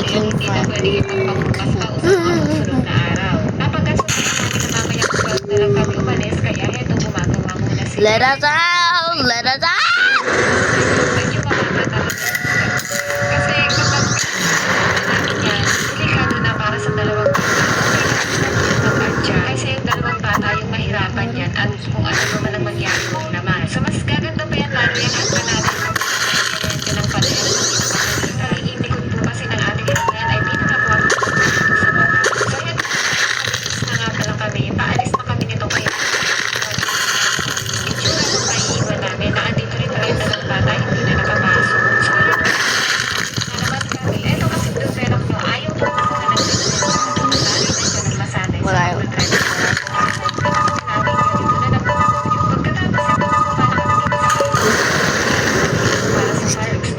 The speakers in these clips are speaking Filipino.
making fun. Let us out! Let us out! Kasi yung dalawang bata yung mahirapan yan at kung ano naman ang mangyari mo naman. So mas gaganda pa yan lalo yan at panalo ng pala. Ay inikot po kasi ng ating yan ay pinakabuhat sa baba. So yan, alis na nga pala kami. Paalis na kami nito kaya. Itsura ko pa iiwan namin na andito rin pala yung dalawang bata hindi na nakapasok. So wala naman kami. Eto kasi doon pero no, ayaw po na Wala yun.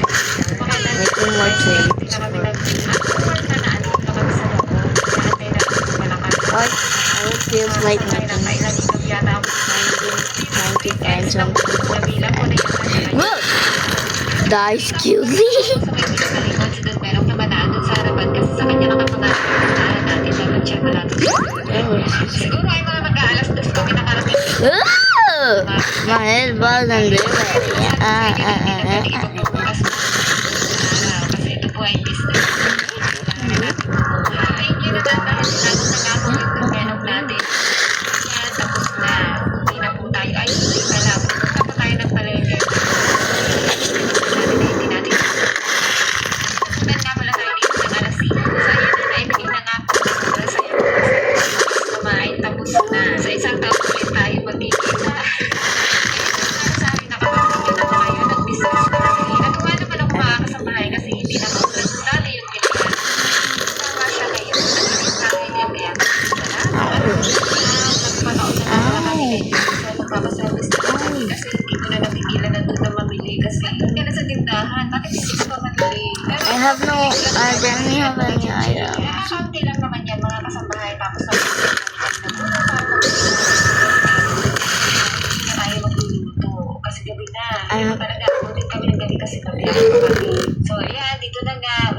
Making more change. Ay, it feels like nothing. 95 something. Whoa! Dice cutie! Siguro ay mga mag-aalas dos kami nakarating. Ooh! My head was under Kasi ito po ay business. Thank you naman dahil nagong yung develop natin. Kaya tapos na. Hindi na po tayo. Ay, hindi pala. Punta pa tayo ng palengke. Hindi natin. Punta nga pala tayo dito ng alas 5. So, ayun na. Naibigay na nga po. Sobrang saya po. Kumain tapos na. Sa isang taon ulit tayo magkikita. Sa akin nakapagpapit na tayo ng business na kami. Natuwa naman ako makakasambahay kasi hindi na ako dali yung pilihan. Tama siya ngayon. Sa akin yung kaya. Nagpanaon na naman kami ngayon. So, magpapaservice na kami kasi hindi ko na napigilan na doon na mamili kasi doon ka na sa tindahan. Bakit hindi ko pa mamili? I have no, I barely have any items. Kaya kaunti lang naman yan mga kasambahay tapos